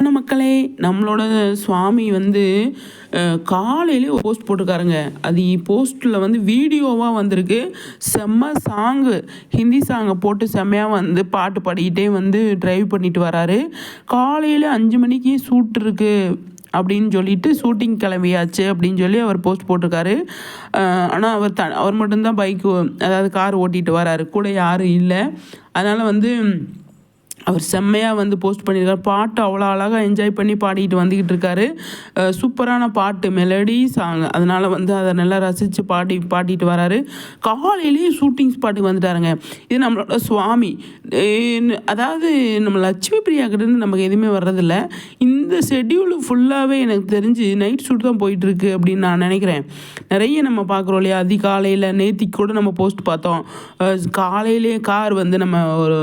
மக்களே, நம்மளோட சுவாமி வந்து காலையிலே ஒரு போஸ்ட் போட்டிருக்காருங்க. அது போஸ்ட்டில் வந்து வீடியோவாக வந்திருக்கு. செம்ம சாங்கு, ஹிந்தி சாங்கை போட்டு செம்மையாக வந்து பாட்டு பாடிக்கிட்டே வந்து ட்ரைவ் பண்ணிட்டு வராரு. காலையில் 5 மணிக்கு ஷூட் இருக்கு அப்படின்னு சொல்லிட்டு ஷூட்டிங் கிளம்பியாச்சு அப்படின்னு சொல்லி அவர் போஸ்ட் போட்டிருக்காரு. ஆனால் அவர் மட்டும்தான் பைக்கு, அதாவது கார் ஓட்டிகிட்டு வராரு, கூட யாரும் இல்லை. அதனால் வந்து அவர் செம்மையாக வந்து போஸ்ட் பண்ணியிருக்காரு. பாட்டு அவ்வளோ அழகாக என்ஜாய் பண்ணி பாடிட்டு வந்துக்கிட்டு இருக்காரு. சூப்பரான பாட்டு, மெலடி சாங். அதனால் வந்து அதை நல்லா ரசித்து பாடிட்டு வராரு. காலையிலேயே ஷூட்டிங் ஸ்பாட்டுக்கு வந்துட்டாருங்க. இது நம்மளோட சுவாமி. அதாவது நம்ம லட்சுமி பிரியாக்கிட்டேருந்து நமக்கு எதுவுமே வர்றதில்ல. இந்த ஷெட்யூலு ஃபுல்லாகவே எனக்கு தெரிஞ்சு நைட் ஷூட் தான் போயிட்டுருக்கு அப்படின்னு நான் நினைக்கிறேன். நிறைய நம்ம பார்க்குறோம் இல்லையா, அதிகாலையில் நேத்திக்கு கூட நம்ம போஸ்ட் பார்த்தோம். காலையிலேயே கார் வந்து நம்ம ஒரு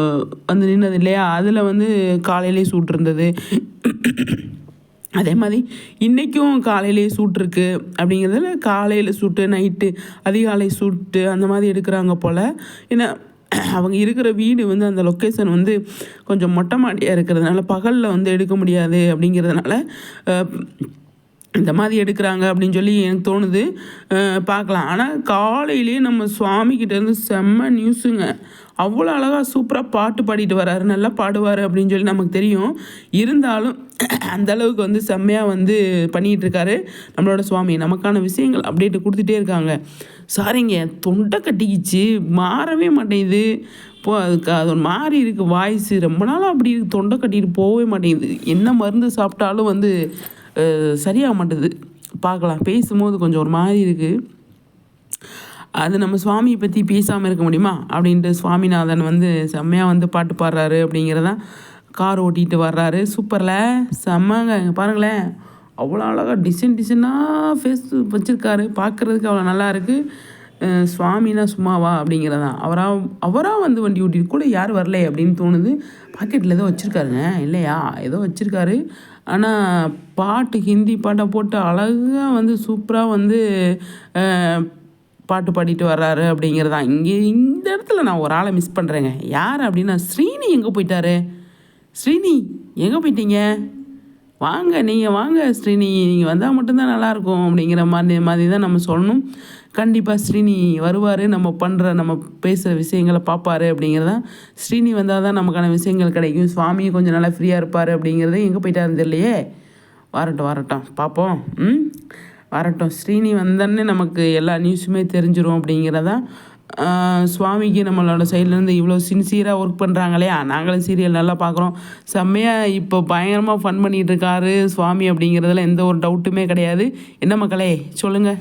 வந்து நின்னது இல்லையா, அதில் வந்து காலையிலே ஷூட் இருந்தது. அதே மாதிரி இன்றைக்கும் காலையிலே ஷூட் இருக்குது அப்படிங்கிறதுல காலையில் ஷூட்டு, நைட்டு அதிகாலை ஷூட்டு அந்த மாதிரி எடுக்கிறாங்க போல். ஏன்னா அவங்க இருக்கிற வீடு வந்து அந்த லொக்கேஷன் வந்து கொஞ்சம் மொட்டை மாடியாக இருக்கிறதுனால பகலில் வந்து எடுக்க முடியாது. அப்படிங்கிறதுனால இந்த மாதிரி எடுக்கிறாங்க அப்படின்னு சொல்லி எனக்கு தோணுது. பார்க்கலாம். ஆனால் காலையிலேயே நம்ம சுவாமிகிட்டேருந்து செம்ம நியூஸுங்க. அவ்வளோ அழகாக சூப்பராக பாட்டு பாடிட்டு வராரு, நல்லா பாடுவார் அப்படின்னு சொல்லி நமக்கு தெரியும். இருந்தாலும் அந்தளவுக்கு வந்து செம்மையாக வந்து பண்ணிகிட்ருக்காரு நம்மளோட சுவாமி. நமக்கான விஷயங்கள் அப்டேட்டு கொடுத்துட்டே இருக்காங்க. சாரிங்க, தொண்டை கட்டிக்கிச்சு, மாறவே மாட்டேங்குது. அது ஒரு மாதிரி இருக்குது வாய்ஸு. ரொம்ப நாளாக அப்படி இருக்குது, தொண்டை கட்டிட்டு போகவே மாட்டேங்குது. என்ன மருந்து சாப்பிட்டாலும் வந்து சரியாக மாட்டுது. பார்க்கலாம், பேசும்போது கொஞ்சம் ஒரு மாதிரி இருக்குது. அது நம்ம சுவாமியை பற்றி பேசாமல் இருக்க முடியுமா அப்படின்ட்டு சுவாமிநாதன் வந்து செம்மையாக வந்து பாட்டு பாடுறாரு அப்படிங்கிறதான். கார் ஓட்டிகிட்டு வர்றாரு. சூப்பரில் செம்மங்க. பாருங்களேன், அவ்வளோ அழகாக டிசைனாக ஃபேஸ் வச்சுருக்காரு. பார்க்குறதுக்கு அவ்வளோ நல்லா இருக்குது. சுவாமினா சும்மாவா அப்படிங்கிறதான். அவராக வந்து வண்டி ஓட்டிட்டு கூட யார் வரல அப்படின்னு தோணுது. பாக்கெட்டில் ஏதோ வச்சுருக்காருங்க, இல்லையா, ஏதோ வச்சுருக்காரு. ஆனால் பாட்டு ஹிந்தி பாட்டை போட்டு அழகாக வந்து சூப்பராக வந்து பாட்டு பாடிட்டு வர்றாரு அப்படிங்கிறதான். இந்த இடத்துல நான் ஒரு ஆளை மிஸ் பண்ணுறேங்க. யார் அப்படின்னா, ஸ்ரீனி எங்கே போயிட்டாரு? ஸ்ரீனி எங்கே போயிட்டீங்க? வாங்க, நீங்கள் வாங்க ஸ்ரீனி, நீங்கள் வந்தால் மட்டும்தான் நல்லாயிருக்கும் அப்படிங்கிற மாதிரி தான் நம்ம சொல்லணும். கண்டிப்பாக ஸ்ரீனி வருவார், நம்ம பேசுகிற விஷயங்களை பார்ப்பார் அப்படிங்கிறதான். ஸ்ரீனி வந்தால் தான் நமக்கான விஷயங்கள் கிடைக்கும். சுவாமியும் கொஞ்சம் நல்லா ஃப்ரீயாக இருப்பார் அப்படிங்கிறது. எங்கே போயிட்டாருன்னு தெரியலையே. வரட்டும் பார்ப்போம். வரட்டும். ஸ்ரீனி வந்தோடனே நமக்கு எல்லா நியூஸுமே தெரிஞ்சிடும் அப்படிங்கிறதான். சுவாமிக்கு நம்மளோட சைட்லேருந்து இவ்வளோ சின்சியராக ஒர்க் பண்ணுறாங்க இல்லையா, நாங்களும் சீரியல் நல்லா பார்க்குறோம். செம்மையாக இப்போ பயங்கரமாக ஃபன் பண்ணிகிட்டு இருக்காரு சுவாமி அப்படிங்கிறதுல எந்த ஒரு டவுட்டுமே கிடையாது. என்ன மக்களே சொல்லுங்கள்.